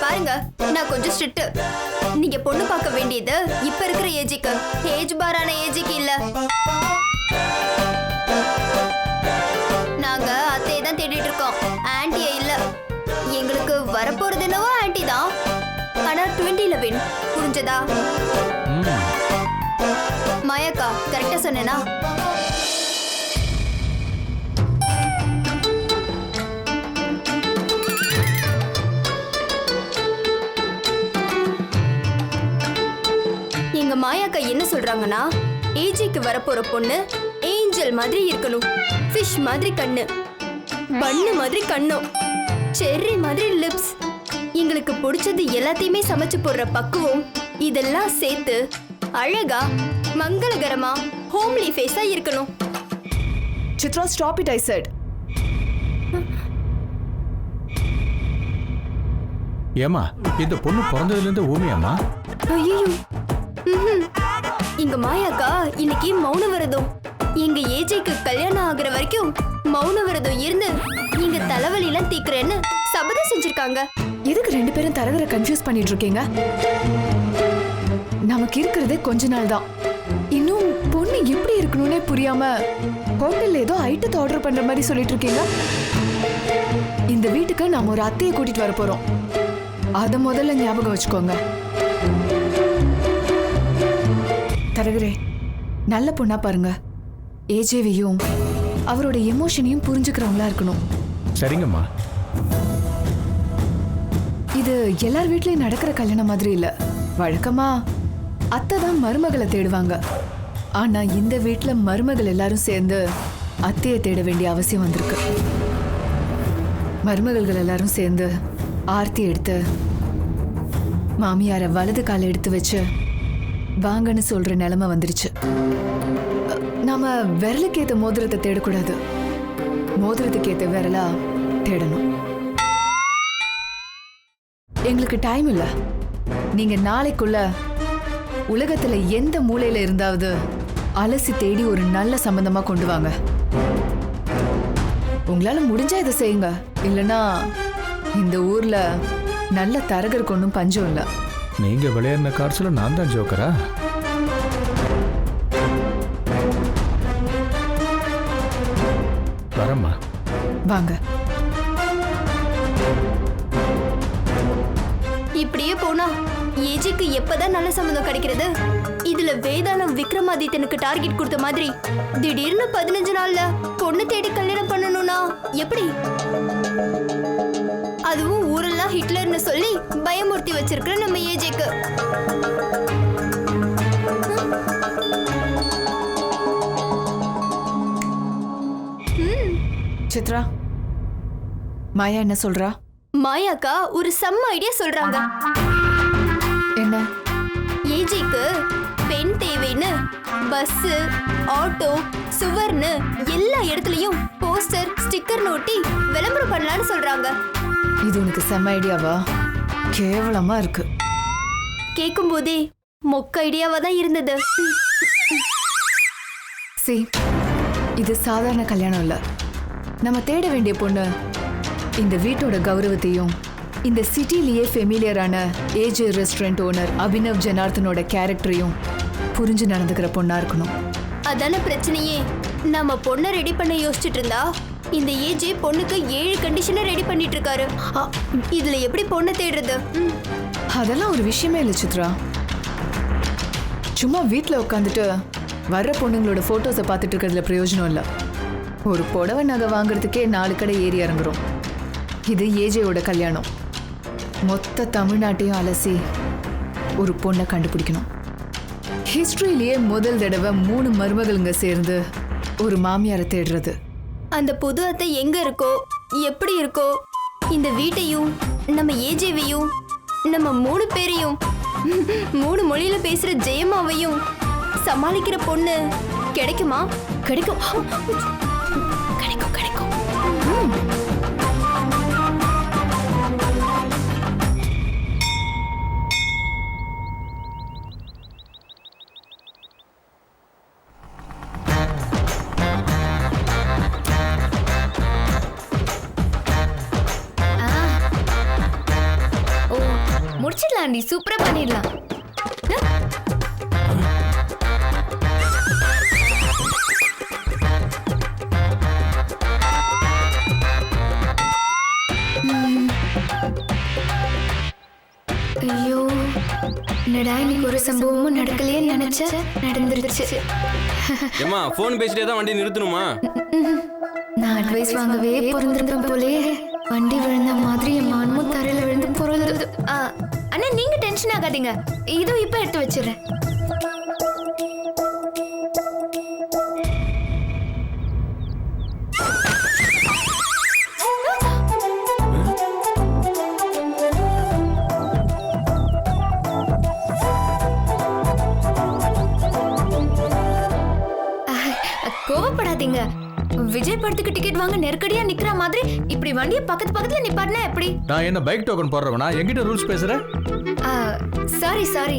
பாருங்க, நான் கொஞ்சம் ஸ்ட்ரிக்ட். நீங்க பொண்ணு பார்க்க வேண்டியது இப்ப இருக்கிற ஏஜுக்கு, ஏஜ் பாரான ஏஜுக்கு இல்ல. நாங்க அத்தையை தான் தேடிட்டு இருக்கோம், ஆன்டியே இல்ல. எங்களுக்கு வரப்போறது என்னவோ ஆன்டி தான், ஆனா 2011. புரிஞ்சதா? மாயாக்கா கரெக்டா சொன்னேனா? எங்க மாயாக்கா என்ன சொல்றாங்கன்னா, ஏஜிக்கு வரப்போற பொண்ணு ஏஞ்சல் மாதிரி இருக்கணும், ஃபிஷ் மாதிரி கண்ணு, பண்ணு மாதிரி கண்ணும், செர்ரி மாதிரி லிப்ஸ், எங்களுக்கு பிடிச்சது எல்லாத்தையுமே சமைச்சு போடுற பக்குவம், இதெல்லாம் சேர்த்து அழகா மங்களகரமா ஹோம்லி ஃபேஸா இருக்கணும். Chitra, stop it, I set. ஏமா இந்த பொண்ணு பிறந்ததுல இருந்து ஊமையாமா? ஐயோ, எங்க மாயாக்கா இன்னைக்கு மௌன விரதம். எங்க ஏஜைக்கு கல்யாணம் ஆகுற வரைக்கும் மௌன விரதம் இருந்து எங்க தலைவலியெல்லாம் தீக்குறேன்னு சபதம் செஞ்சிருக்காங்க. எதுக்கு ரெண்டு பேரும் தரகரை கன்ஃபியூஸ் பண்ணிட்டு இருக்கீங்க? நமக்கு இருக்கிறதே கொஞ்ச நாள் தான். இன்னும் பொண்ணு எப்படி இருக்கணும்னே புரியாம ஹோட்டல்ல ஏதோ ஐட்டத்தை ஆர்டர் பண்ற மாதிரி சொல்லிட்டு இருக்கீங்க. இந்த வீட்டுக்கு நாம ஒரு அத்தையை கூட்டிட்டு வர போறோம், அத முதல்ல ஞாபகம் வச்சுக்கோங்க. தரகரே, நல்ல பொண்ணா பாருங்க. ஏஜேவையும் அவரோட எமோஷனையும் புரிஞ்சுக்கிறவங்களா இருக்கணும். சரிங்கம்மா. இது எல்லார் வீட்லயும் நடக்கிற கல்யாணம் மாதிரி இல்ல. வழக்கமா அத்தை தான் மருமகளை தேடுவாங்க. ஆனா இந்த வீட்டுல மருமகள் எல்லாரும் சேர்ந்து அத்தையை தேட வேண்டிய அவசியம் வந்திருக்கு. மருமகள்கள் எல்லாரும் சேர்ந்து ஆர்த்தி எடுத்து மாமியார வலது கால எடுத்து வச்சு வாங்கன்னு சொல்ற நிலைமை வந்துருச்சு. நாம விரலுக்கு ஏத்த மோதிரத்தை தேடக்கூடாது, மோதிரத்துக்கு ஏத்த விரலா தேடணும். எங்களுக்கு டைம் இல்ல. நீங்க நாளைக்குள்ள உலகத்துல எந்த மூலையில இருந்தாவது அலசி தேடி ஒரு நல்ல சம்பந்தமா கொண்டு வாங்க. உங்களால முடிஞ்சா இதை செய்யுங்க, இல்லனா இந்த ஊர்ல நல்ல தரகருக்கு ஒன்றும் பஞ்சம் இல்ல. நீங்க விளையாடின கார்ஸ்ல நான் தான் ஜோக்கரா? வரம்மா. வாங்க. இப்படியே போனா ஏஜிக்கு எப்பதான் நல்ல சம்மந்தம் கிடைக்கிறது? இதுல வேதாளம் விக்ரமாதித்தனுக்கு டார்கெட் கொடுத்த மாதிரி திடீர்னு 15 நாள்ல பொண்ணு தேடி கல்யாணம் பண்ணணும்னா எப்படி? அதுவும் ஊரெல்லாம் ஹிட்லர்னு சொல்லி பயமுறுத்தி வச்சிருக்கிற நம்ம ஏஜேக்கு. சித்ரா, மாயா என்ன சொல்றா? மாயாக்கா ஒரு செம்ம ஐடியா சொல்றாங்க. என்ன? ஏஜிக்கு பெண் தேவைன்னு பஸ், ஆட்டோ, சுவர்னு எல்லா இடத்துலயும் போஸ்டர், ஸ்டிக்கர் நோட்டி விளம்பரம் பண்ணலாம்னு சொல்றாங்க. இது உனக்கு செம்ம ஐடியாவா? கேவலமா இருக்கு. கேக்கும் போதே மொக்க ஐடியாவா தான் இருந்தது. சி, இது சாதாரண கல்யாணம் இல்ல. நம்ம தேட வேண்டிய பொண்ணு இந்த வீட்டோட கௌரவத்தையும் இந்த சிட்டிலேயே ஃபெமிலியரான ஏஜே ரெஸ்டாரண்ட் ஓனர் அபினவ் ஜனார்தனோட கேரக்டரையும் புரிஞ்சு நடந்துக்கிற பொண்ணா இருக்கணும். அதான பிரச்சனையே. நம்ம பொண்ணை ரெடி பண்ண யோசிச்சுட்டு இருந்தா இந்த ஏஜே பொண்ணுக்கு 7 கண்டிஷனை ரெடி பண்ணிட்டு இருக்காரு. இதுல எப்படி பொண்ணை தேடுறது? அதெல்லாம் ஒரு விஷயமே இல்லை சித்ரா. சும்மா வீட்டில் உட்காந்துட்டு வர்ற பொண்ணுங்களோட போட்டோஸை பார்த்துட்டு இருக்கிறதுல பிரயோஜனம் இல்லை. ஒரு புடவை நகை வாங்குறதுக்கே 4 கடை ஏறி இறங்குறோம். இது ஏஜேயோட கல்யாணம். மொத்த தமிழ்நாட்டையும் அலசி ஒரு பொண்ணை கண்டுபிடிக்கணும். ஹிஸ்டரியிலேயே முதல் தடவை 3 மருமகளுங்க சேர்ந்து ஒரு மாமியாரை தேடுறது. அந்த புது அத்தை எங்க இருக்கோ, எப்படி இருக்கோ, இந்த வீட்டையும் நம்ம ஏஜேவையும் நம்ம 3 பேரையும் 3 மொழியில பேசுற ஜெயமாவையும் சமாளிக்கிற பொண்ணு கிடைக்குமா? கிடைக்கும், கிடைக்கும், கிடைக்கும். ஓ பண்ணிடலாம்டி, சூப்பரா பண்ணிடலாம். ஐயோ, என்னடா இன்னைக்கு ஒரு சம்பவமும் நடக்கலையே நினைச்ச, நடந்துருச்சு. ஏம்மா ஃபோன் பேசிட்டே தான் வண்டி நிறுத்தணுமா? நான் அட்வைஸ் வாங்கவே பிறந்திருக்கேன் போலே. வண்டி விழுந்த மாதிரி என் மானமும் தரையில விழுந்து பொருளுது. அண்ணா நீங்க டென்ஷன் ஆகாதீங்க, இதோ இப்ப எடுத்து வச்சிடுறேன். கோவப்படாதீங்க. விஜய் படத்துக்கு டிக்கெட் வாங்க நெருக்கடியா நிக்கிற மாதிரி இப்படி வண்டியை பக்கத்துல நிப்பாட்டினா எப்படி? நான் என்ன பைக் டோக்கன் போடுறவனா? என்கிட்ட ரூல்ஸ் பேசுற? சாரி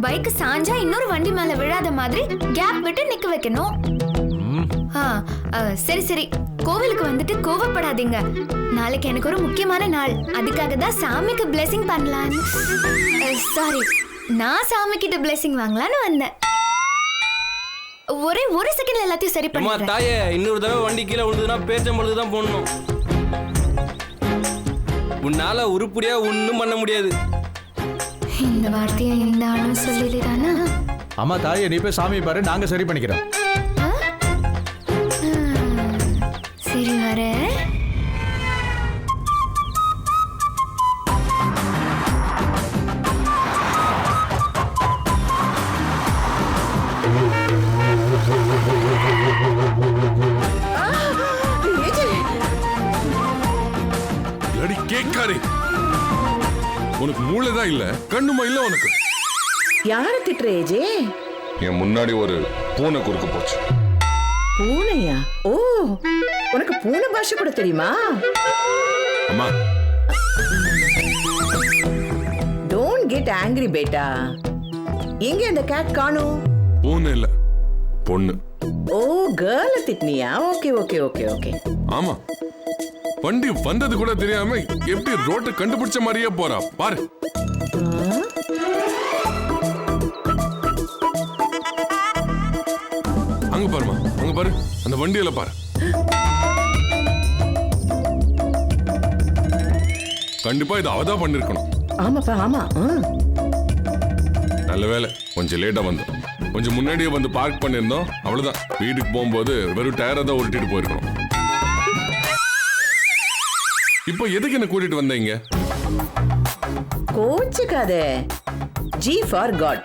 பைக் சாஞ்சா இன்னொரு வண்டி மேல விழாத மாதிரி கேப் விட்டு நிக்க வைக்கணும். சரி கோவிலுக்கு வந்துட்டு கோவப்படாதீங்க. நாளைக்கு எனக்கு ஒரு முக்கியமான நாள், அதுக்காக தான் சாமிக்கு பிளெஸிங் பண்ணலான்னு. சாரி, நான் சாமி கிட்ட பிளெஸிங் வாங்கலான்னு வந்தேன். ஒரு செகண்ட்ல எல்லாத்தையும் சரி பண்ணுறேன். தாயே, இன்னொரு தடவை வண்டி கீழே விழுந்ததுன்னா பேச்சம்பழுது தான் போடணும். உன்னால உருப்படியா ஒன்றும் பண்ண முடியாது. இந்த வார்த்தையை இந்த ஆளும் சொல்லிடுறானா? அம்மா தாயே, நீ போய் சாமியை பாரு, நாங்க சரி பண்ணிக்கிறோம். சரி வரேன். உனக்கு மூளைதான் இல்ல, கண்ணுமா இல்ல உனக்கு? யார திட்டுறேஜே? என் முன்னாடி ஒரு பூனை குறுக்க போச்சு. பூனையா? ஓ, உனக்கு பூனை பாஷை கூட தெரியுமா? அம்மா, டோன்ட் கெட் ஆங்கிரி பேட்டா. எங்க அந்த கேட் காணோம்? பூனை இல்ல, பொண்ணு. ஓ, கேர்ள திட்டினியா? Okay okay okay okay. ஆமா, வண்டி வந்தது கூட தெரியாம எப்படி ரோட்டை கண்டுபிடிச்ச மாதிரியே போறா பாரு. அங்க பாருமா, அங்க பாரு, அந்த வண்டியில பாரு. கண்டிப்பா இது அவதான் பண்ணிருக்கணும். ஆமாப்பா ஆமா. நல்ல வேலை கொஞ்சம் லேட்டா வந்தோம். கொஞ்சம் முன்னாடியே வந்து பார்க் பண்ணிருந்தோம், அவ்வளவுதான். வீட்டுக்கு போகும்போது வெறும் டயரை தான் உருட்டிட்டு போயிருக்கணும். இப்போ எதுக்கு என்ன கூட்டிட்டு வந்தீங்க? கோச்சுக்காதே. G for God.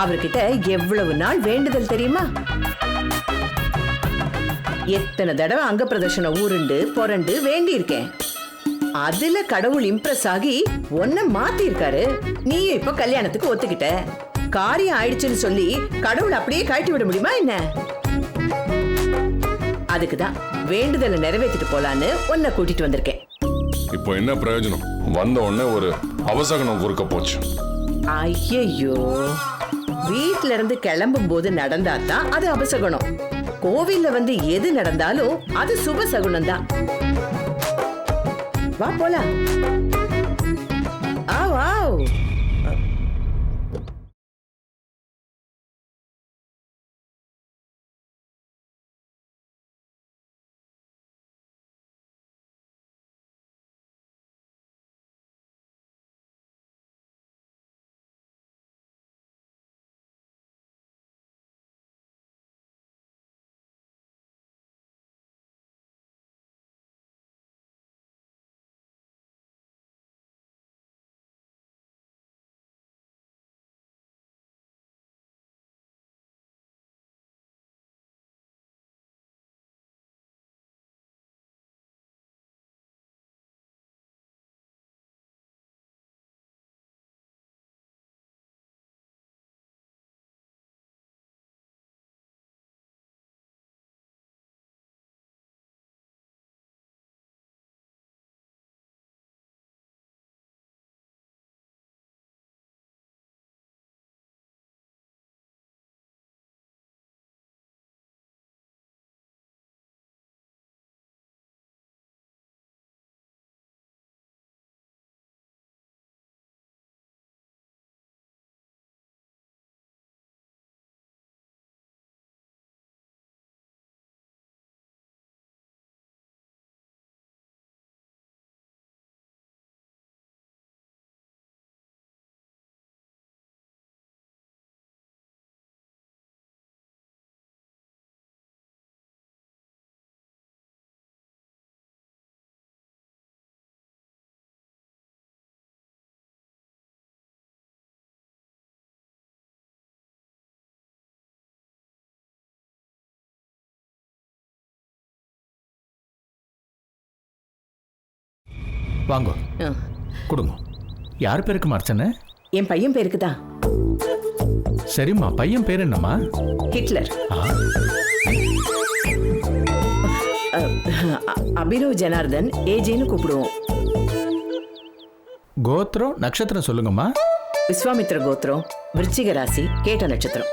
அவர்கிட்ட எவ்வளவு நாள் வேண்டுதல் தெரியுமா? எத்தனை தடவை அங்க பிரதர்ஷன ஊருண்டு பொறண்டு வேண்டி இருக்கேன். அதுல கடவுள் இம்ப்ரெஸ் ஆகி ஒன்ன மாத்தி இருக்காரு. நீ இப்ப கல்யாணத்துக்கு ஒத்துக்கிட்ட. காரியம் ஆயிடுச்சுன்னு சொல்லி கடவுள் அப்படியே கழட்டி விட முடியுமா என்ன? அதுக்குதான் வேண்டுதலை நிறைவேற்றிட்டு போலான்னு உன்னை கூட்டிட்டு வந்திருக்கேன். இப்போ என்ன பிரயோஜனம்? வந்த உடனே ஒரு அவசகனம் குறுக்க போச்சு. ஐயோ, வீட்ல இருந்து கிளம்பும் போது நடந்தாதான் அது அபசகுணம். கோவில்ல வந்து எது நடந்தாலும் அது சுபசகுணம் தான். வா போலாம். ஆவ். வாங்க ஆ. கொடுங்க. யார் பேருக்கு அர்ச்சனை? என் பையன் பேருக்கு தான். சரிம்மா, பையன் பேர் என்னம்மா? ஹிட்லர். ஆ, அபினவ் ஜனார்தன் ஏஜேன்னு கூப்பிடுவோம். கோத்திரம் நட்சத்திரம் சொல்லுங்கம்மா. விஸ்வாமித்ர கோத்திரம், விருச்சிக ராசி, கேட்ட நட்சத்திரம்.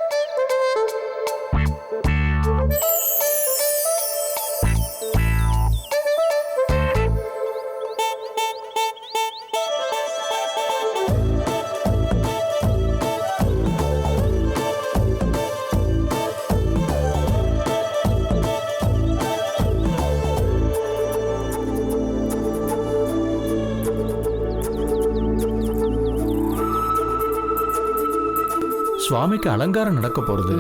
சுவாமிக்கு அலங்காரம் நடக்க போறது.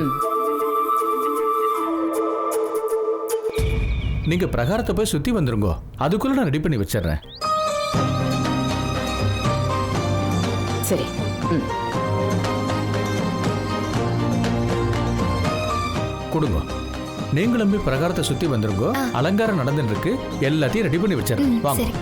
நீங்க பிரகாரத்தை போய் சுத்தி வந்துருங்க, அதுக்குள்ள நான் ரெடி பண்ணி வச்சிடுறேன். சரி. கொடுங்க. நீங்களும் போய் பிரகாரத்தை சுத்தி வந்துருங்க. அலங்காரம் நடந்துட்டு இருக்கு, எல்லாத்தையும் ரெடி பண்ணி வச்சிடுறேன். வாங்க. சரி.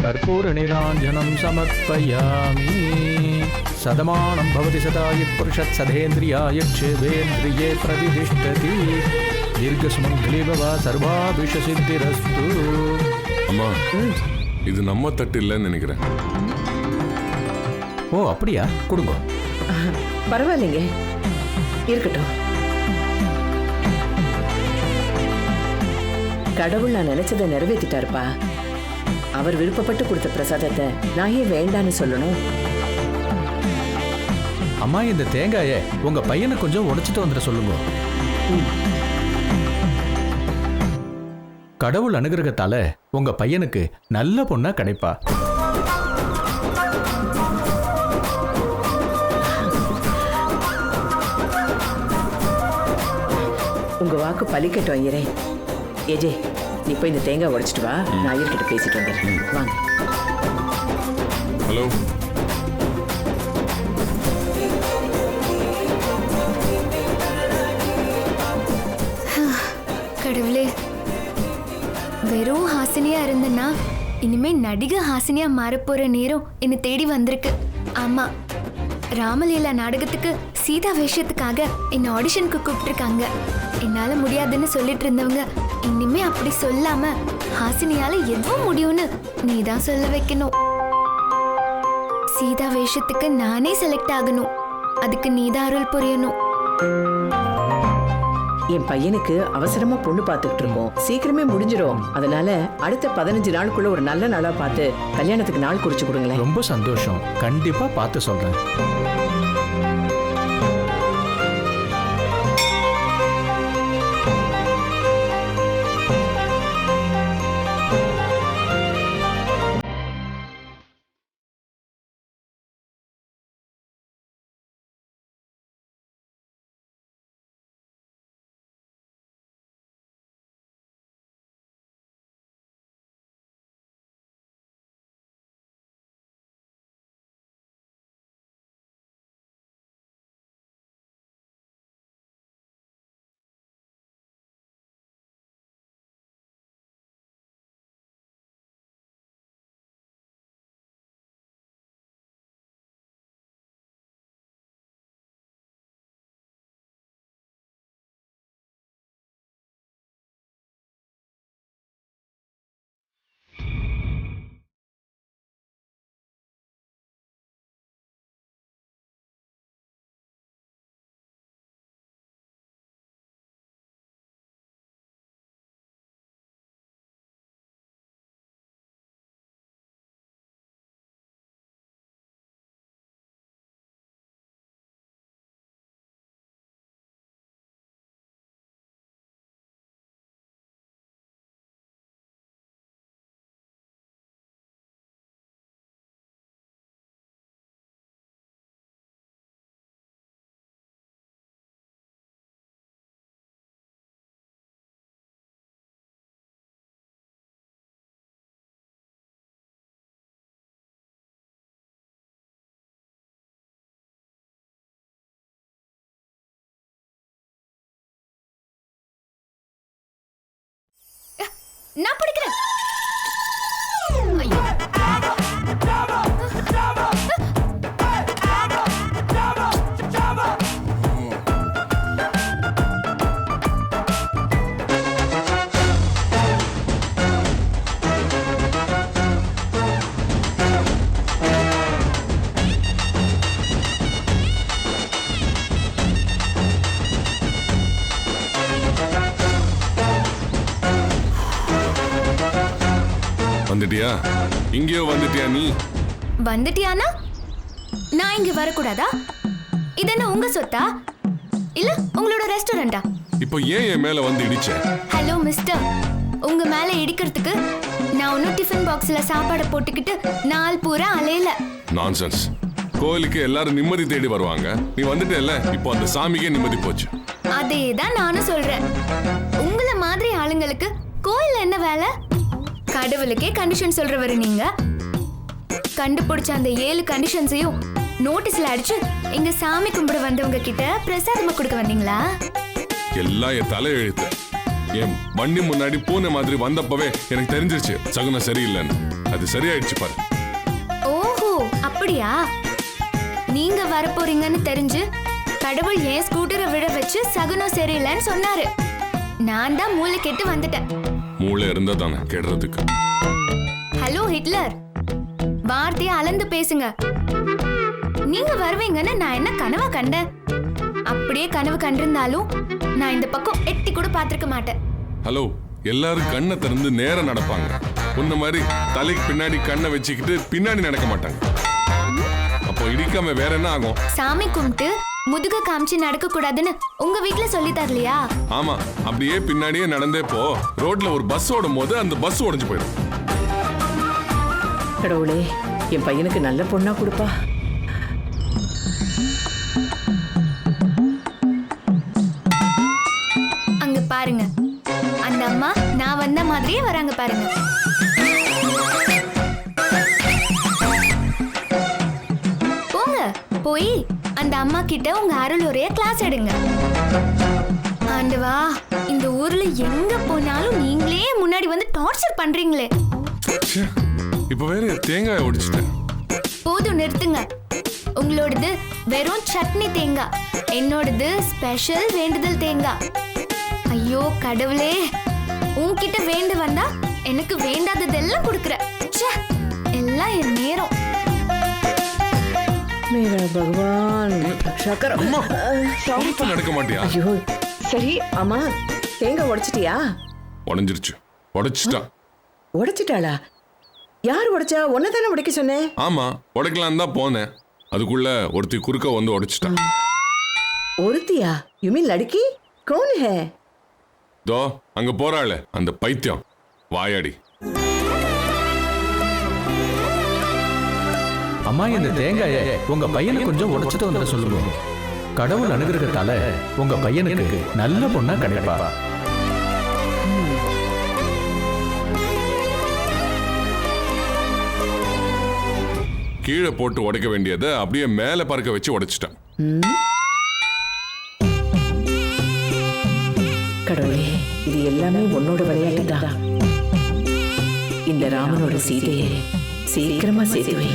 கற்பூர நீராஞ்சனம் சமர்ப்பயாமி. சதமானம் பவதி சதாய புருஷத் சதேந்திரியாய க்ஷேவேந்திரியே பிரதிதிஷ்டதி. தீர்க்கசுமங்கலி பவ சர்வாபிஷ சித்திரஸ்து. அம்மா, இது நம்ம தட்டு இல்லைன்னு நினைக்கிறேன். ஓ அப்படியா? கொடுங்க. பரவாயில்லைங்க, இருக்கட்டும். கடவுள் நான் நினைச்சதை நிறைவேற்றிட்டாருப்பா. அவர் விருப்பப்பட்டு கொடுத்த பிரசாதத்தை நான் ஏன் வேண்டான்னு சொல்லணும்? அம்மா, இந்த தேங்காயை உங்க பையனை கொஞ்சம் உடைச்சிட்டு வந்துட சொல்லுங்க. கடவுள் அனுகிரகத்தால உங்க பையனுக்கு நல்ல பொண்ணா கிடைப்பா. உங்க வாக்கு பலிக்கட்டும் ஐயரே. ஏஜே, நீ போய் இந்த தேங்காய் உடைச்சிட்டு வா, நான் ஐயர்கிட்ட பேசிட்டு வந்துடுறேன். வாங்க. ஹலோ. கடவுளே, வெறும் ஹாசினியா இருந்தேன்னா இனிமே நடிகை ஹாசினியா மாறப்போற நேரம் என்னை தேடி வந்திருக்கு. ஆமா, ராமலீலா நாடகத்துக்கு சீதா வேஷத்துக்காக என்ன ஆடிஷனுக்கு கூப்பிட்டுருக்காங்க. என்னால முடியாதுன்னு சொல்லிட்டு இருந்தவங்க இனிமே அப்படி சொல்லாம ஹாசினியால எதுவும் முடியும்னு நீ தான் சொல்ல வைக்கணும். சீதா வேஷத்துக்கு நானே செலக்ட் ஆகணும். அதுக்கு நீதான் அருள் புரியணும். என் பையனுக்கு அவசரமா பொண்ணு பார்த்துட்டு இருக்கோம். சீக்கிரமே முடிஞ்சிடும். அதனால அடுத்த 15 நாளுக்குள்ள ஒரு நல்ல நாளா பார்த்து கல்யாணத்துக்கு நாள் குறிச்சு கொடுங்களேன். ரொம்ப சந்தோஷம். கண்டிப்பா பார்த்து சொல்றேன். நான் பிடிக்கிறேன். ஐயோ. வந்துட்டியா? இங்கேயோ வந்துட்டியா நீ? வந்துட்டியானா நான் இங்க வரக்கூடாதா? இது என்ன உங்க சொத்தா இல்ல உங்களோட ரெஸ்டாரண்டா? இப்போ ஏன் என் மேல வந்து இடிச்ச? ஹலோ மிஸ்டர், உங்க மேல இடிக்கிறதுக்கு நான் ஒன்னும் டிஃபன் பாக்ஸ்ல சாப்பாடு போட்டுக்கிட்டு நாள் பூரா அலையல. நான்சென்ஸ். கோயிலுக்கு எல்லாரும் நிம்மதி தேடி வருவாங்க. நீ வந்துட்டேல்ல, இப்போ அந்த சாமிக்கே நிம்மதி போச்சு. அதே தான் நானும் சொல்றேன். உங்கள மாதிரி ஆளுங்களுக்கு கோயில்ல என்ன வேலை? கடவுளுக்கே கண்டிஷன் சொல்றவரு நீங்க. கண்டுபிடிச்ச அந்த 7 கண்டிஷன்ஸையும் நோட்டீஸ்ல அடிச்சு இங்க சாமி கும்பிட வந்தவங்க கிட்ட பிரசாதமா கொடுக்க வந்தீங்களா? எல்லாம் என் தலை எழுத்து. என் வண்டி முன்னாடி பூனை மாதிரி வந்தப்பவே எனக்கு தெரிஞ்சிருச்சு சகுனம் சரியில்லைன்னு. அது சரியாயிடுச்சு பாரு. ஓஹோ, அப்படியா? நீங்க வரப்போறீங்கன்னு தெரிஞ்சு கடவுள் ஏன் ஸ்கூட்டரை விட வச்சு சகுனம் சரியில்லைன்னு சொன்னாரு. நான் தான் மூளை கெட்டு வந்துட்டேன். மூளை இருந்தா தானே கெடுறதுக்கு. ஹலோ ஹிட்லர், வார்த்தையை அளந்து பேசுங்க. நீங்க வருவீங்கன்னு நான் என்ன கனவா கண்டேன்? அப்படியே கனவு கண்டிருந்தாலும் நான் இந்த பக்கம் எட்டி கூட பார்த்திருக்க மாட்டேன். ஹலோ, எல்லாரும் கண்ணை திறந்து நேரம் நடப்பாங்க. உன்ன மாதிரி தலைக்கு பின்னாடி கண்ணை வச்சுக்கிட்டு பின்னாடி நடக்க மாட்டாங்க. அப்போ இடிக்காம வேற என்ன ஆகும்? சாமி கும்பிட்டு முதுக காமிச்சு நடக்க கூடாதுன்னு உங்க வீட்ல சொல்லி தரலையா? ஆமா, அப்படியே பின்னாடியே நடந்தே போ. ரோட்ல ஒரு பஸ் ஓடும் போது அந்த பஸ் உடைஞ்சு போயிடும். கடவுளே, என் பையனுக்கு நல்ல பொண்ணா கொடுப்பா. அங்க பாருங்க, அந்த அம்மா நான் வந்த மாதிரியே வராங்க பாருங்க. போங்க, போய் அந்த அம்மா கிட்ட உங்க அருளுரைய கிளாஸ் எடுங்க. ஆண்டவா, இந்த ஊர்ல எங்க போனாலும் நீங்களே முன்னாடி வந்து டார்ச்சர் பண்றீங்களே. ச்சே, இப்ப வேற தேங்காய் ஒடிச்சிட்டேன். போதும், நிறுத்துங்க. உங்களோடது வெறும் சட்னி தேங்காய், என்னோடது ஸ்பெஷல் வேண்டுதல் தேங்காய். ஐயோ கடவுளே, உன்கிட்ட வேண்டு வந்தா எனக்கு வேண்டாததெல்லாம் கொடுக்குற. ச்சே, எல்லாம் என் நேரம். மேரா பகவான் ரக்ஷா கரோ. பார்த்து நடக்க மாட்டியா? ஐயோ, சரி. ஆமா, தேங்காய் உடைச்சிட்டியா? உடைஞ்சிருச்சு. உடைச்சிட்டா. உடைச்சிட்டாளா? யார் உடைச்சா? ஒன்னதானே உடைக்க சொன்னேன். ஆமா, உடைக்கலாம் தான் போனேன். அதுக்குள்ள ஒருத்தி குறுக்க வந்து உடைச்சிட்டா. ஒருத்தியா? You mean Ladki? கௌன் ஹே? தோ அங்க போறாளே அந்த பைத்தியம் வாயாடி. அம்மா, இந்த தேங்காயை உங்க பையனுக்கு கொஞ்சம் உடைச்சிட்டு வந்துட சொல்லுங்க. கடவுள் அனுகிரகத்தால உங்க பையனுக்கு நல்ல பொண்ணா கிடைப்பா. கீழே போட்டு உடைக்க வேண்டியதை அப்படியே மேல பறக்க வச்சு உடைச்சிட்டான். கடவுளே, இது எல்லாமே உன்னோட விளையாட்டு தான். இந்த ராமனோட சீதையை சீக்கிரமா சேர்த்து வை.